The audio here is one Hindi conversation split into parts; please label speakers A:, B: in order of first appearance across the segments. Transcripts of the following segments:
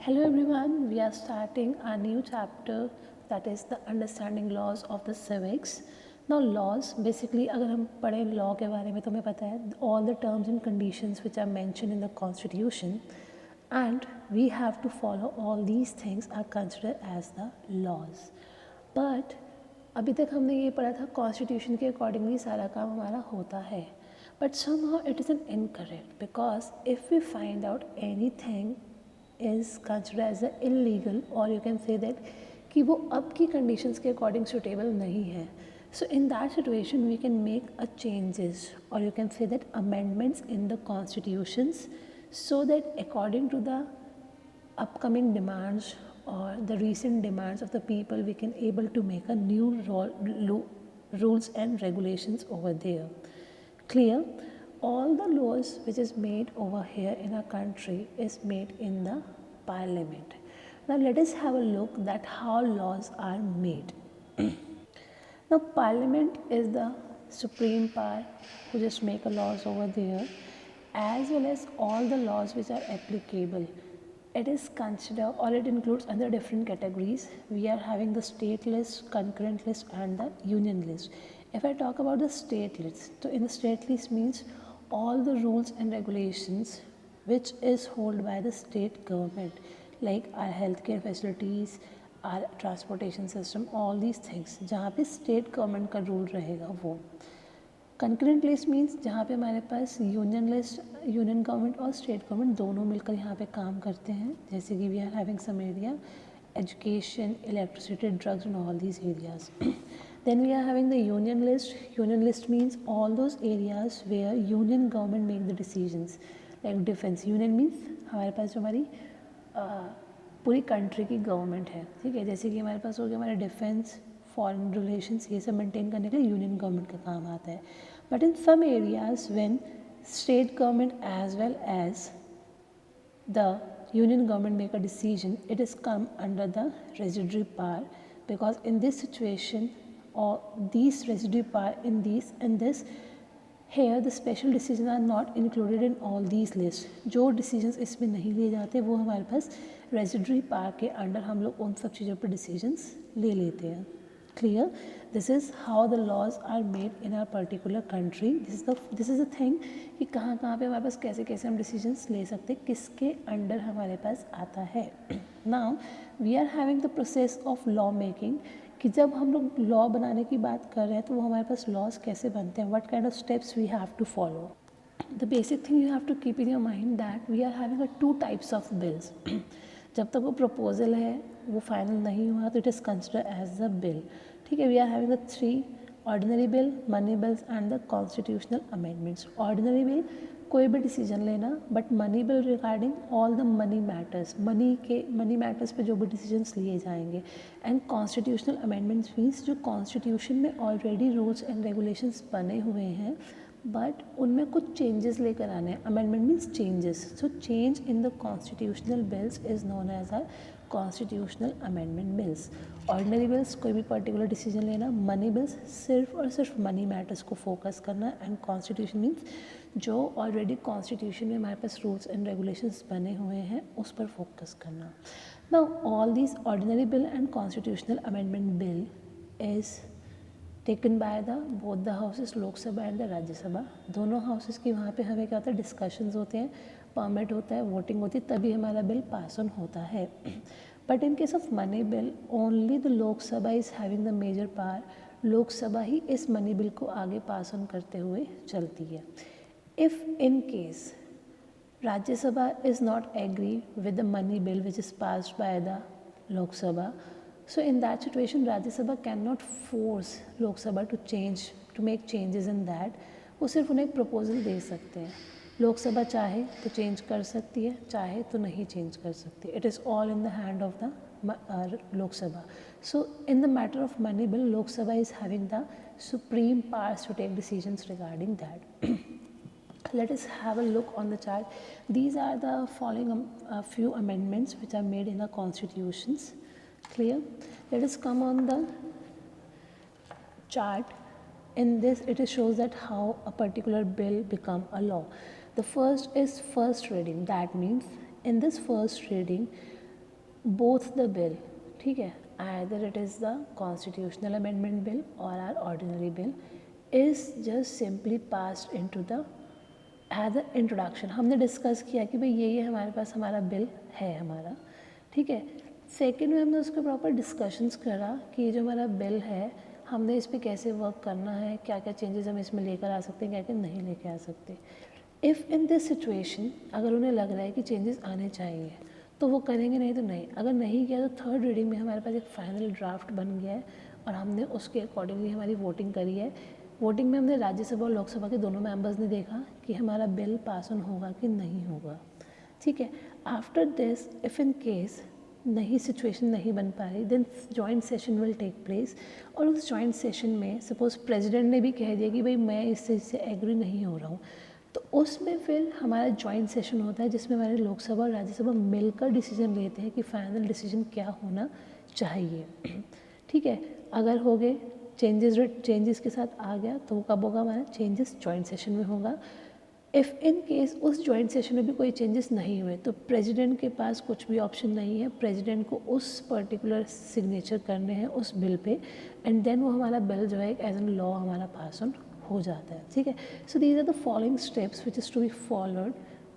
A: Hello everyone, we are starting a new chapter that is the understanding laws of the civics. Now laws basically अगर हम पढ़ें law के बारे में तो हमें पता है all the terms and conditions which are mentioned in the constitution and we have to follow all these things are considered as the laws. But अभी तक हमने ये पढ़ा था कॉन्स्टिट्यूशन के अकॉर्डिंगली सारा काम हमारा होता है but somehow it is an incorrect because if we find out anything is considered as a illegal or you can say that कि वो अब की conditions के according suitable नहीं है. So in that situation we can make a changes or you can say that amendments in the constitutions so that according to the upcoming demands or the recent demands of the people we can able to make a new rules and regulations over there. Clear? All the laws which is made over here in our country is made in the parliament. Now let us have a look that how laws are made. Now parliament is the supreme power who just make a laws over there as well as all the laws which are applicable. It is considered or it includes under different categories. We are having the state list, concurrent list and the union list. If I talk about the state list, so in the state list means all the rules and regulations which is held by the state government like our healthcare facilities, our transportation system, all these things जहाँ पे state government का rule रहेगा वो. कंकरेंट लिस्ट मीन्स जहाँ पे हमारे पास यूनियन लिस्ट यूनियन गवर्नमेंट और स्टेट गवर्नमेंट दोनों मिलकर यहाँ पे काम करते हैं जैसे कि we are having some area education, electricity, drugs and all these areas. Then we are having the union list. Union list means all those areas where union government make the decisions like defense. Union means हमारे पास जो हमारी पूरी कंट्री की गवर्नमेंट है, ठीक है, जैसे कि हमारे पास हो गया हमारे डिफेंस, फॉरेन रिलेशंस, ये सब मेंटेन करने के लिए यूनियन गवर्नमेंट का काम आता है. But in some areas when state government as well as the union government make a decision, it is come under the residuary power because in this situation or these residuary power in these and this here the special decisions are not included in all these lists. जो decisions इसमें नहीं लिए जाते वो हमारे पास residuary power के अंडर हम लोग उन सब चीज़ों पर decisions ले लेते हैं. Clear? This is how the laws are made in our particular country. This is the thing कि कहाँ कहाँ पे हमारे पास कैसे कैसे हम decisions ले सकते हैं, किसके अंडर हमारे पास आता है. Now we are having the process of law making कि जब हम लोग law बनाने की बात कर रहे हैं तो वो हमारे पास laws कैसे बनते हैं, what kind of steps we have to follow. The basic thing you have to keep in your mind that we are having a two types of bills. जब तक वो proposal है वो final नहीं हुआ तो it is considered as a bill. ठीक है, we are having the 3 ordinary bill, money bills and the constitutional amendments. Ordinary bill कोई भी डिसीजन लेना but money bill regarding all the money matters, money matters पे जो भी डिसीजंस लिए जाएंगे. एंड कॉन्स्टिट्यूशनल अमेंडमेंट्स मीन्स जो कॉन्स्टिट्यूशन में ऑलरेडी रूल्स एंड रेगुलेशंस बने हुए हैं बट उनमें कुछ चेंजेस लेकर आने हैं. Amendment means changes. So change in the constitutional bills is known as are constitutional amendment bills. Ordinary bills कोई भी पर्टिकुलर डिसीजन लेना, मनी बिल्स सिर्फ और सिर्फ मनी मैटर्स को फोकस करना एंड कॉन्स्टिट्यूशन मीन्स जो ऑलरेडी कॉन्स्टिट्यूशन में हमारे पास रूल्स एंड रेगुलेशंस बने हुए हैं उस पर फोकस करना. Now all these ordinary bill and constitutional amendment bill is taken by the both the houses, Lok Sabha and the Rajya Sabha. दोनों हाउसेस की वहाँ पे हमें क्या होता है, डिस्कशंस होते हैं, परमिट होता है, वोटिंग होती है, तभी हमारा बिल पास ऑन होता है. But in case of money bill only the Lok Sabha is having the major power. Lok Sabha ही इस मनी बिल को आगे पास ऑन करते हुए चलती है. If in case Rajya Sabha is not agree with the money bill which is passed by the Lok Sabha, so in that situation Rajya Sabha cannot force Lok Sabha to make changes in that. वो सिर्फ उन्हें एक proposal दे सकते हैं. लोक सभा चाहे तो चेंज कर सकती है, चाहे तो नहीं चेंज कर सकती. It is all in the hand of the Lok Sabha. So in the matter of money bill Lok Sabha is having the supreme powers to take decisions regarding that. Let us have a look on the chart. These are the following few amendments which are made in the constitutions. Clear? Let us come on the chart. In this it shows that how a particular bill become a law. The first is first reading. That means in this first reading both the bill, ठीक है, either it is the constitutional amendment bill or our ordinary bill is just simply passed into the as a introduction. हमने डिस्कस किया कि भाई ये हमारे पास हमारा बिल है हमारा, ठीक है. सेकेंड में हमने उसके प्रॉपर डिस्कशंस करा कि ये जो हमारा बिल है हमने इस पर कैसे वर्क करना है, क्या क्या चेंजेस हम इसमें लेकर आ सकते हैं, क्या क्या नहीं लेकर आ सकते. इफ़ इन दिस सिचुएशन अगर उन्हें लग रहा है कि चेंजेस आने चाहिए तो वो करेंगे, नहीं तो नहीं. अगर नहीं किया तो थर्ड रीडिंग में हमारे पास एक फाइनल ड्राफ्ट बन गया है और हमने उसके अकॉर्डिंगली हमारी वोटिंग करी है. वोटिंग में हमने राज्यसभा और लोकसभा के दोनों मेंबर्स ने देखा कि हमारा बिल पास ऑन होगा कि नहीं होगा, ठीक है. After this if in case नहीं सिचुएशन नहीं बन पा रही then joint session will take place. और उस जॉइंट सेशन में सपोज प्रेसिडेंट ने भी कह दिया कि भाई मैं इससे एग्री नहीं हो रहा हूँ, तो उसमें फिर हमारा जॉइंट सेशन होता है जिसमें हमारे लोकसभा और राज्यसभा मिलकर डिसीजन लेते हैं कि फाइनल डिसीजन क्या होना चाहिए, ठीक है. अगर हो गए चेंजेस के साथ आ गया तो वो कब होगा, हमारा चेंजेस जॉइंट सेशन में होगा. इफ़ इन केस उस जॉइंट सेशन में भी कोई चेंजेस नहीं हुए तो प्रेसिडेंट के पास कुछ भी ऑप्शन नहीं है, प्रेसिडेंट को उस पर्टिकुलर सिग्नेचर करने हैं उस बिल पे एंड देन वो हमारा बिल जो है एज एन लॉ हमारा पास ऑन हो जाता है, ठीक है. So these are the following steps which is to be followed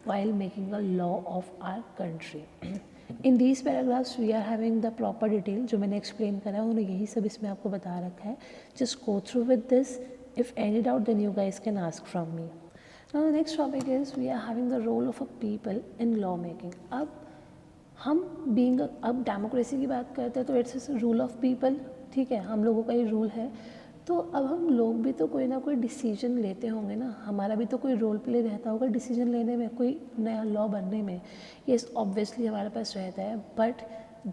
A: while making a law of our country. In these paragraphs we are having the proper detail जो मैंने explain करा है उन्होंने यही सब इसमें आपको बता रखा है. Just go through with this. If any doubt then you guys can ask from me. Now the next topic is we are having the role of a people in law making. अब हम being अब डेमोक्रेसी की बात करते हैं तो इट्स रूल ऑफ पीपल, ठीक है, हम लोगों का ही रूल है. तो अब हम लोग भी तो कोई ना कोई डिसीजन लेते होंगे ना, हमारा भी तो कोई रोल प्ले रहता होगा डिसीजन लेने में, कोई नया लॉ बनने में. येस ऑब्वियसली हमारे पास रहता है, but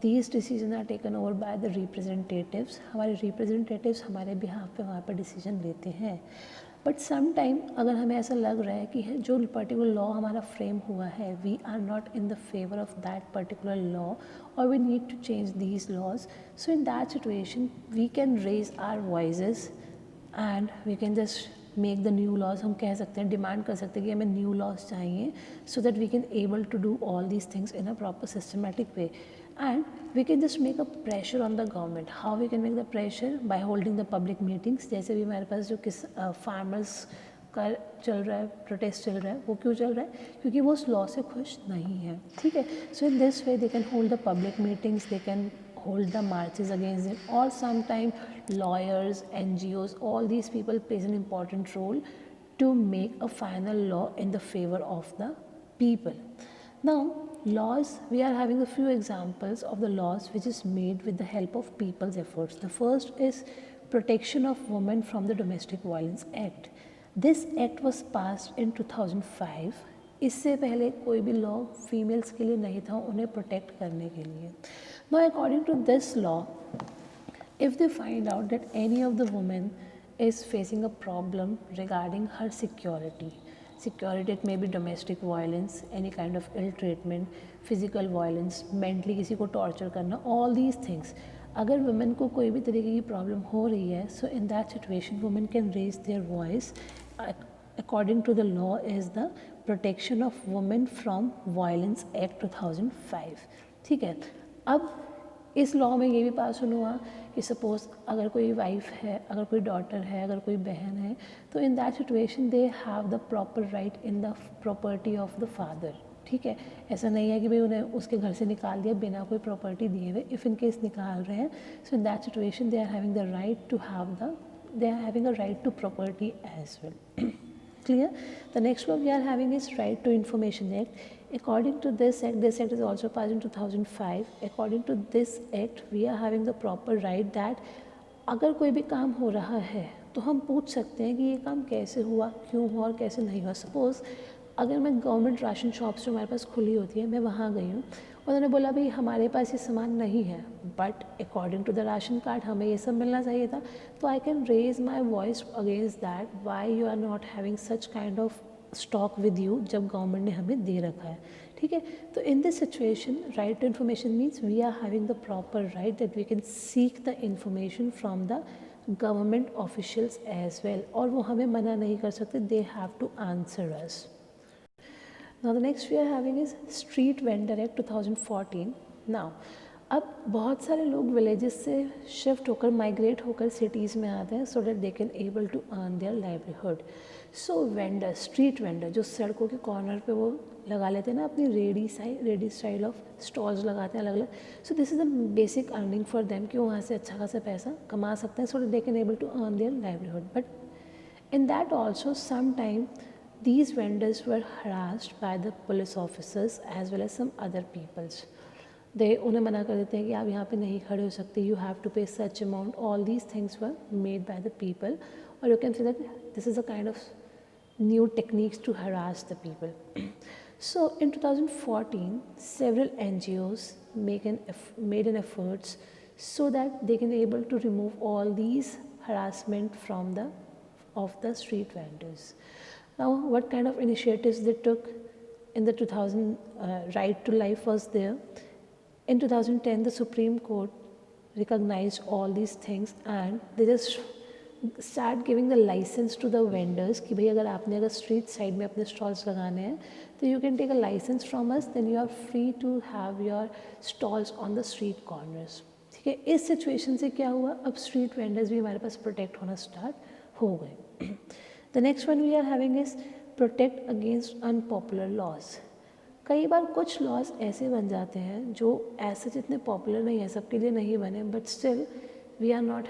A: these decision are taken over by the representatives. हमारे रिप्रेजेंटेटिव्स हमारे बिहाफ पे वहाँ पर डिसीजन लेते हैं. बट सम टाइम अगर हमें ऐसा लग रहा है कि जो पर्टिकुलर लॉ हमारा फ्रेम हुआ है we are not in the favour of that particular law or we need to change these laws. So in that situation we can raise our voices and we can just make the new laws. हम कह सकते हैं, डिमांड कर सकते हैं कि हमें new laws चाहिए so that we can able to do all these things in a proper systematic way. And we can just make a pressure on the government. How we can make the pressure? By holding the public meetings. जैसे भी हमारे पास जो farmers का चल रहा है, प्रोटेस्ट चल रहा है, वो क्यों चल रहा है, क्योंकि वो उस लॉ से खुश नहीं है, ठीक है. So in this way they can hold the public meetings, they can hold the marches against them, or sometime lawyers, NGOs, all these people plays an important role to make a final law in the favor of the people. Now laws, we are having a few examples of the laws which is made with the help of people's efforts. The first is Protection of Women from the Domestic Violence Act. This act was passed in 2005. इससे पहले कोई भी लॉ फीमेल्स के लिए नहीं था उन्हें प्रोटेक्ट करने के लिए. Now according to this law if they find out that any of the women is facing a problem regarding her security, it may be domestic violence, any kind of ill treatment, physical violence, mentally किसी को torture करना, all these things. अगर वुमेन को कोई भी तरीके की प्रॉब्लम हो रही है so in that situation women can raise their voice. According to the law is the protection of women from violence act 2005, ठीक है. अब इस लॉ में ये भी पास हुआ कि सपोज़ अगर कोई वाइफ है, अगर कोई डॉटर है, अगर कोई बहन है, तो इन that situation they have the proper right in the property of the father, ठीक है. ऐसा नहीं है कि भाई उन्हें उसके घर से निकाल दिया बिना कोई प्रॉपर्टी दिए हुए. इफ़ इन केस निकाल रहे हैं so in that situation they are having the right to have the they are having a right to property as well. Clear? The next one we are having is Right to Information Act. According to this act is also passed in 2005. According to this act we are having the proper right that अगर कोई भी काम हो रहा है तो हम पूछ सकते हैं कि ये काम कैसे हुआ, क्यों हुआ और कैसे नहीं हुआ. सपोज़ अगर मैं गवर्नमेंट राशन शॉप्स जो हमारे पास खुली होती है मैं वहाँ गई हूँ, उन्होंने बोला भाई हमारे पास ये सामान नहीं है but according to the ration card हमें ये सब मिलना चाहिए था, तो I can raise my voice against that why you are not having such kind of stock with you जब गवर्नमेंट ने हमें दे रखा है, ठीक है. तो in this situation right to information means we are having the proper right that we can seek the information from the government officials as well, और वो हमें मना नहीं कर सकते, they have to answer us. Now the next we are having is Street Vendor Act 2014. Now अब बहुत सारे लोग विलेजेस से शिफ्ट होकर माइग्रेट होकर सिटीज़ में आते हैं so that they can able to earn their livelihood. So vendor, street vendor जो सड़कों के कॉर्नर पे वो लगा लेते हैं ना अपनी रेडी स्टाइल ऑफ स्टॉल्स लगाते हैं अलग अलग. So this is the basic earning for them कि वो वहाँ से अच्छा खासा पैसा कमा सकते हैं so that they can able to earn their livelihood. But in that also sometime these vendors were harassed by the police officers as well as some other peoples. They उन्हें मना कर देते हैं कि आप यहाँ पे नहीं खड़े हो सकते, you have to pay such amount. All these things were made by the people, or you can say that this is a kind of new techniques to harass the people. So in 2014 several NGOs made an efforts so that they can able to remove all these harassment from the of the street vendors. Now what kind of initiatives they took in the 2000 right to life was there. In 2010 the Supreme Court recognized all these things and they just start giving the license to the vendors कि भाई अगर आपने अगर street side में अपने stalls लगाने हैं तो you can take a license from us, then you are free to have your stalls on the street corners. ठीक है, इस सिचुएशन से क्या हुआ, अब स्ट्रीट वेंडर्स भी हमारे पास प्रोटेक्ट होना स्टार्ट हो गए. The next one we are having is protect against unpopular laws. कई बार कुछ लॉज ऐसे बन जाते हैं जो ऐसे जितने पॉपुलर नहीं है, सबके लिए नहीं बने, but still we are not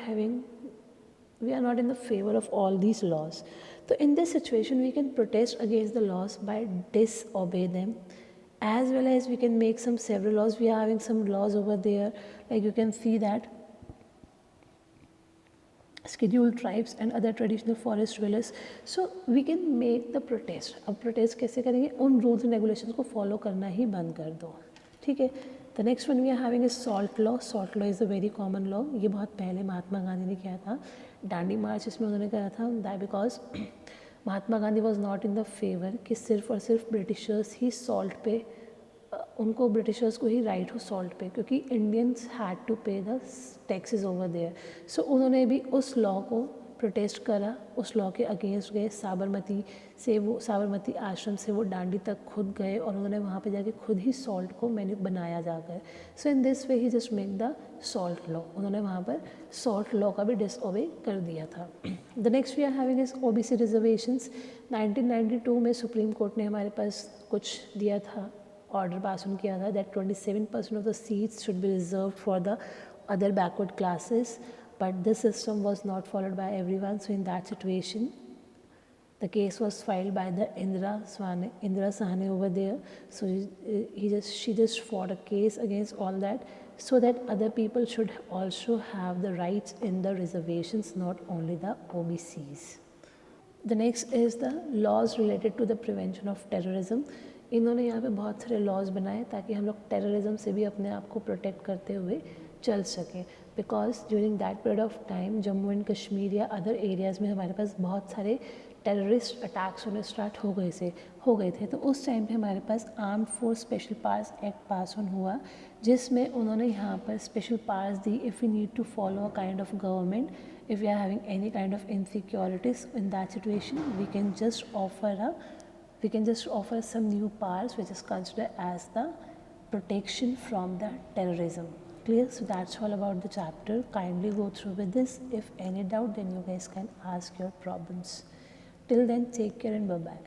A: in the favour of all these laws. तो in this situation we can protest against the laws by disobey them, as well as we can make some several laws. We are having some laws over there, like you can see that scheduled tribes and other traditional forest dwellers. So we can make the protest. अब protest कैसे करेंगे, उन रूल्स एंड रेगुलेशंस को फॉलो करना ही बंद कर दो. ठीक है. The next one we are having is salt law. Salt law is a very common law. ये बहुत पहले महात्मा गांधी ने किया था. डांडी मार्च इसमें उन्होंने कहा था that because Mahatma Gandhi was not in the favour कि सिर्फ और सिर्फ ब्रिटिशर्स ही सॉल्ट पे उनको ब्रिटिशर्स को ही राइट हो सॉल्ट पे, क्योंकि इंडियंस हैड टू पे द टैक्सेस ओवर देयर. सो उन्होंने भी उस लॉ को प्रोटेस्ट करा, उस लॉ के अगेंस्ट गए. साबरमती आश्रम से वो डांडी तक खुद गए और उन्होंने वहाँ पे जाके खुद ही सॉल्ट को बनाया जाकर. So in this way he just make the salt law. उन्होंने वहाँ पर सॉल्ट लॉ का भी डिसओबे कर दिया था. The next we are having is OBC reservations. 1992 में सुप्रीम कोर्ट ने हमारे पास कुछ दिया था, ऑर्डर पास ऑन किया था that 27% of the seats should be reserve for the other backward classes, but this system was not followed by everyone. So in that situation the case was filed by the Indira Sahni over there. So she just fought a case against all that so that other people should also have the rights in the reservations, not only the OBCs. The next is the laws related to the prevention of terrorism. इन्होंने यहाँ पे बहुत सारे लॉज बनाए ताकि हम लोग टेररिज्म से भी अपने आप को प्रोटेक्ट करते हुए चल सकें. Because during that period of time Jammu and Kashmir या अदर एरियाज़ में हमारे पास बहुत सारे टेररिस्ट अटैक्स होने स्टार्ट हो गए थे. तो उस टाइम पे हमारे पास armed force special powers act pass on हुआ, जिसमें उन्होंने यहाँ पर स्पेशल पावर्स दी if you need to follow a kind of government, if you are having any kind of insecurities in that situation we can just offer some new powers which is considered as the protection from the terrorism. Clear? So that's all about the chapter. Kindly go through with this. If any doubt, then you guys can ask your problems. Till then, take care and bye bye.